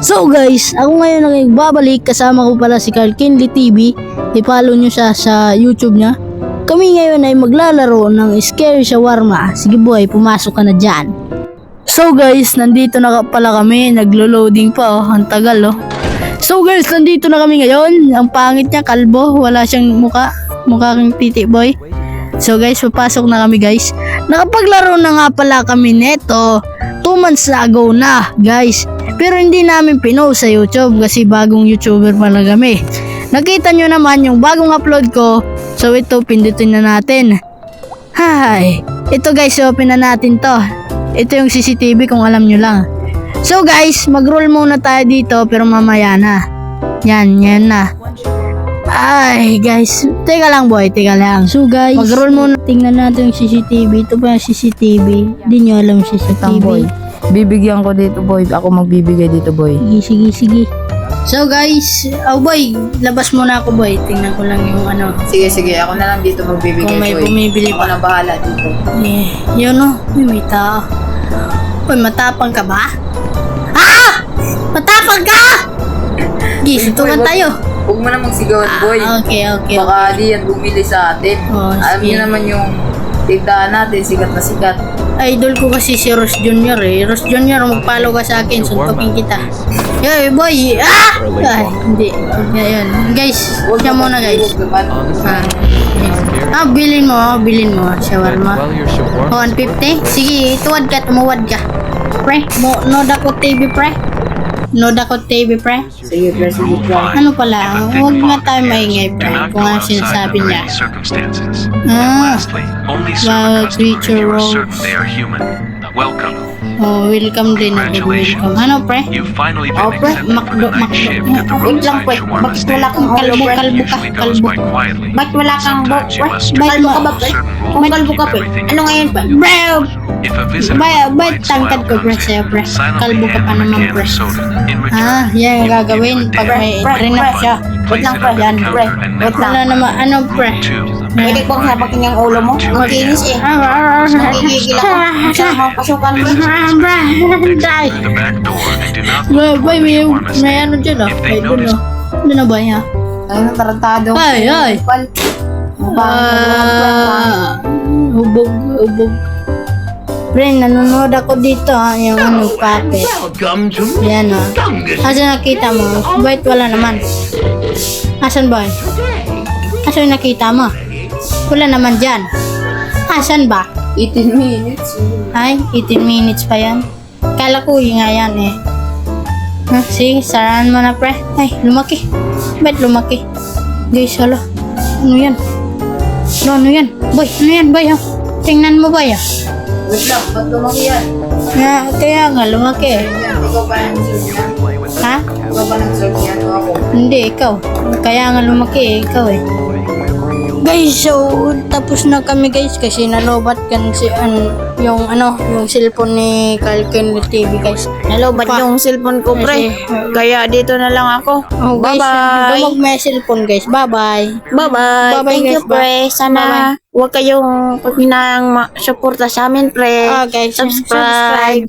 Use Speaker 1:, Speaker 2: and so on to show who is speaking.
Speaker 1: So guys, ako ngayon ang nagbabalik, kasama ko pala si Carl Kinley TV. I-follow nyo siya sa YouTube niya. Kami ngayon ay maglalaro ng Scary Shawarma. Sige boy, pumasok ka na dyan. So guys, nandito na pala kami. Naglo-loading pa oh, ang tagal oh. So guys, nandito na kami ngayon. Ang pangit niya, kalbo, wala siyang mukha kang titi boy. So guys, papasok na kami guys. Nakapaglaro na nga pala kami neto 2 months ago na guys. Pero hindi namin pinost sa YouTube kasi bagong YouTuber pala kami. Nakita nyo naman yung bagong upload ko. So ito, pindutin na natin. Hi! Ito guys, open na natin to. Ito yung CCTV kung alam nyo lang. So guys, mag-roll muna tayo dito pero mamaya na. Yan na. Ay guys, teka lang boy, teka lang. So guys, mag-roll muna. Tingnan natin yung CCTV. Ito pa yung CCTV. Hindi nyo alam yung CCTV.
Speaker 2: Boy. Bibigyan ko dito boy. Ako magbibigay dito boy.
Speaker 1: Sige. So guys, boy, labas muna ako boy. Tingnan ko lang yung ano.
Speaker 2: Sige. Ako na lang dito magbibigay
Speaker 1: Kung may
Speaker 2: boy.
Speaker 1: bumibili
Speaker 2: Ako
Speaker 1: pa.
Speaker 2: na bahala dito.
Speaker 1: Yun o, may tao. Uy, matapang ka ba? Ah! Matapang ka! Suntukan tayo.
Speaker 2: Huwag mo na magsigawan boy.
Speaker 1: Okay.
Speaker 2: Baka di yan bumili sa atin.
Speaker 1: Oh,
Speaker 2: Alam
Speaker 1: sige.
Speaker 2: niyo naman yung tindahan natin, sikat na sikat.
Speaker 1: Idol ko kasi si Ross Jr. eh. Ross Jr. mag-follow ka sa akin, suntukin kita. Yo boy! Ah! Ay, hindi. Ayun. Guys, siya muna guys. Bilhin mo. Shawarma. 150? Sige, tuwad ka, tumuwad ka. Pre, no Dakot TV pre. No Dakot TV pre.
Speaker 2: Sige pre.
Speaker 1: Ano pala, huwag nga tayo maingay pre. Kung ano sinasabi niya. Wow, creature roles. Oh, welcome din. Welcome. Ano pre?
Speaker 3: Pre,
Speaker 1: Makdo.
Speaker 3: wait lang pre. Bakit wala kang kalbo?
Speaker 1: Kalbo.
Speaker 3: Bakit wala kang bo, pre? Kalbo ka ba pre? Kung kalbo ka pre, ano ngayon pre?
Speaker 1: Bro! Ba't tangkad ko pre sa'yo pre? Kalbo ka pa naman pre. Yan yung gagawin pag may rinap siya.
Speaker 3: Wait lang pre.
Speaker 1: Yan
Speaker 3: Pre, wait lang.
Speaker 1: Wala naman, ano pre?
Speaker 3: Pwede bang sapakin yung ulo mo? Makinis eh. Nagigigil ako. Saan mo pasukan mo?
Speaker 1: Boy, may ano dyan oh. Ay, doon oh. Doon na ba yan?
Speaker 3: Ayun, tarantado.
Speaker 1: Ay! Hubog. Pre, nanonood ako dito yung ano, puppet. Yan oh. Asan nakita mo? Wait, wala naman. Asan ba? Asan nakita mo? Wala naman dyan. Asan ba?
Speaker 2: 18 minutes.
Speaker 1: Ay, 18 minutes pa yan. Kala ko yung nga yan eh. Sige, saraan mo na pre. Ay, lumaki. Ba't lumaki? Guys, hala. Ano yan? Ano yan? Boy, ano yan boy? Tingnan mo ba yan?
Speaker 2: Wait lang, ba't lumaki yan?
Speaker 1: Kaya nga, lumaki eh.
Speaker 2: Ikaw ba nag-serve yan?
Speaker 1: Ha?
Speaker 2: Ikaw ba nag-serve yan o ako?
Speaker 1: Hindi, ikaw. Kaya nga lumaki eh, ikaw eh. Guys, so tapos na kami guys kasi nalobat kan si yung cellphone ni Kalken TV guys.
Speaker 3: Nalobat yung cellphone ko pre. Kaya dito na lang ako.
Speaker 1: Oh, guys,
Speaker 3: Bye-bye.
Speaker 1: dumog may cellphone guys. Bye-bye.
Speaker 3: Bye-bye.
Speaker 1: Bye-bye,
Speaker 3: Thank you
Speaker 1: guys.
Speaker 3: pre. Sana huwag kayong paghinang suporta sa amin pre.
Speaker 1: Guys,
Speaker 3: Subscribe.